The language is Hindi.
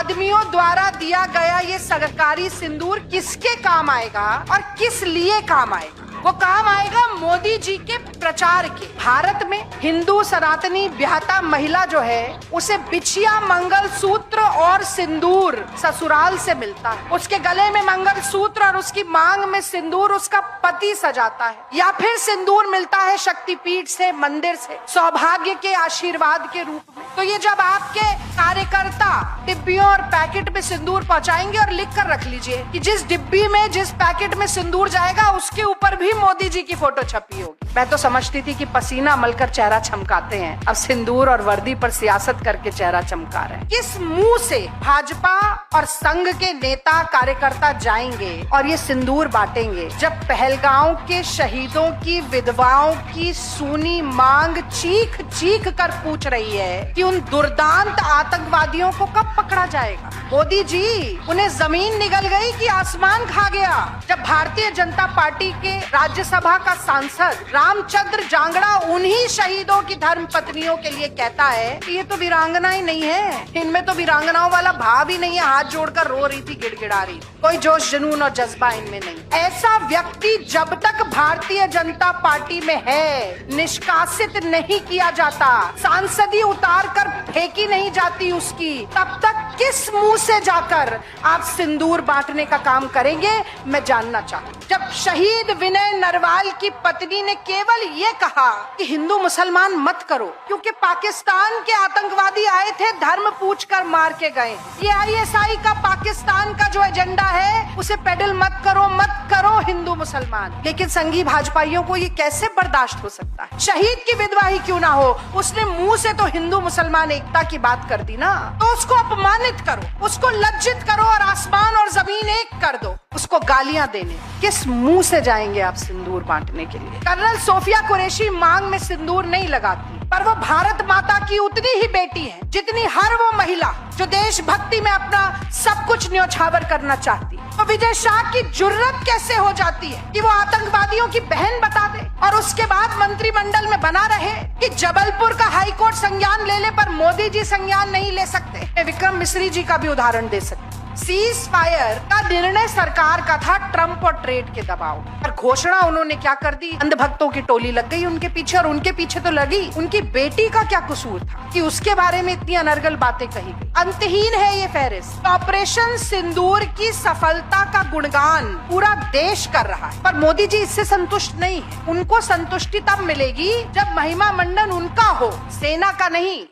आदमियों द्वारा दिया गया ये सरकारी सिंदूर किसके काम आएगा और किस लिए काम आएगा? वो काम आएगा मोदी जी के प्रचार के। भारत में हिंदू सनातनी ब्याहता महिला जो है उसे बिछिया, मंगलसूत्र और सिंदूर ससुराल से मिलता है। उसके गले में मंगलसूत्र और उसकी मांग में सिंदूर उसका पति सजाता है, या फिर सिंदूर मिलता है शक्तिपीठ से, मंदिर से, सौभाग्य के आशीर्वाद के रूप में। तो ये जब आपके कार्यकर्ता डिब्बियों और पैकेट में सिंदूर पहुंचाएंगे, और लिख कर रख लीजिए कि जिस डिब्बी में, जिस पैकेट में सिंदूर जाएगा उसके ऊपर भी मोदी जी की फोटो छपी होगी। मैं तो समझती थी कि पसीना मलकर चेहरा चमकाते हैं, अब सिंदूर और वर्दी पर सियासत करके चेहरा चमका रहे हैं। किस मुंह से भाजपा और संघ के नेता कार्यकर्ता जाएंगे और ये सिंदूर बांटेंगे जब पहलगांव के शहीदों की विधवाओं की सूनी मांग चीख चीख कर पूछ रही है कि उन दुर्दांत आतंकवादियों को कब पकड़ा जाएगा? मोदी जी, उन्हें जमीन निगल गई कि आसमान खा गया जब भारतीय जनता पार्टी के राज्यसभा का सांसद रामचंद्र जांगड़ा उन्हीं शहीदों की धर्म पत्नियों के लिए कहता है कि ये तो वीरांगना ही नहीं है, इनमें तो वीरांगनाओं वाला भाव ही नहीं है, हाथ जोड़कर रो रही थी, गिड़गिड़ा रही थी, कोई जोश जुनून और जज्बा इनमें नहीं। ऐसा व्यक्ति जब तक भारतीय जनता पार्टी में है निष्कासित नहीं किया जाता, सांसदी उतार कर फेंकी नहीं जाती उसकी, तब तक किस मुंह से जाकर आप सिंदूर बांटने का काम करेंगे, मैं जानना चाहती हूँ। जब शहीद विनय नरवाल की पत्नी ने केवल ये कहा कि हिंदू मुसलमान मत करो क्योंकि पाकिस्तान के आतंकवादी आए थे, धर्म पूछकर मार के गए, ये आईएसआई का पाकिस्तान का जो एजेंडा है उसे पेडल मत करो हिंदू मुसलमान। लेकिन संघी भाजपाइयों को ये कैसे बर्दाश्त हो सकता है? शहीद की विधवा ही क्यों ना हो, उसने मुंह से तो हिंदू मुसलमान एकता की बात कर दी ना, तो उसको अपमानित करो, उसको लज्जित करो और आसमान और जमीन एक कर दो, उसको गालियां देने। किस मुंह से जाएंगे आप सिंदूर बांटने के लिए? कर्नल सोफिया कुरैशी मांग में सिंदूर नहीं लगाती, पर वो भारत माता की उतनी ही बेटी है जितनी हर वो महिला जो देशभक्ति में अपना सब कुछ न्योछावर करना चाहती। तो विजय शाह की जुर्रत कैसे हो जाती है कि वो आतंकवादियों की बहन बता दे और उसके बाद मंत्रिमंडल में बना रहे कि जबलपुर का हाईकोर्ट संज्ञान ले पर मोदी जी संज्ञान नहीं ले सकते। मैं विक्रम मिश्री जी का भी उदाहरण दे सकती। सीज फायर का निर्णय सरकार का था ट्रंप और ट्रेड के दबाव पर, घोषणा उन्होंने क्या कर दी, अंधभक्तों की टोली लग गई उनके पीछे, और उनके पीछे तो लगी उनकी बेटी का क्या कसूर था कि उसके बारे में इतनी अनर्गल बातें कही गई। अंतहीन है ये फहरिस्त। ऑपरेशन सिंदूर की सफलता का गुणगान पूरा देश कर रहा है, पर मोदी जी इससे संतुष्ट नहीं है। उनको संतुष्टि तब मिलेगी जब महिमा मंडन उनका हो, सेना का नहीं।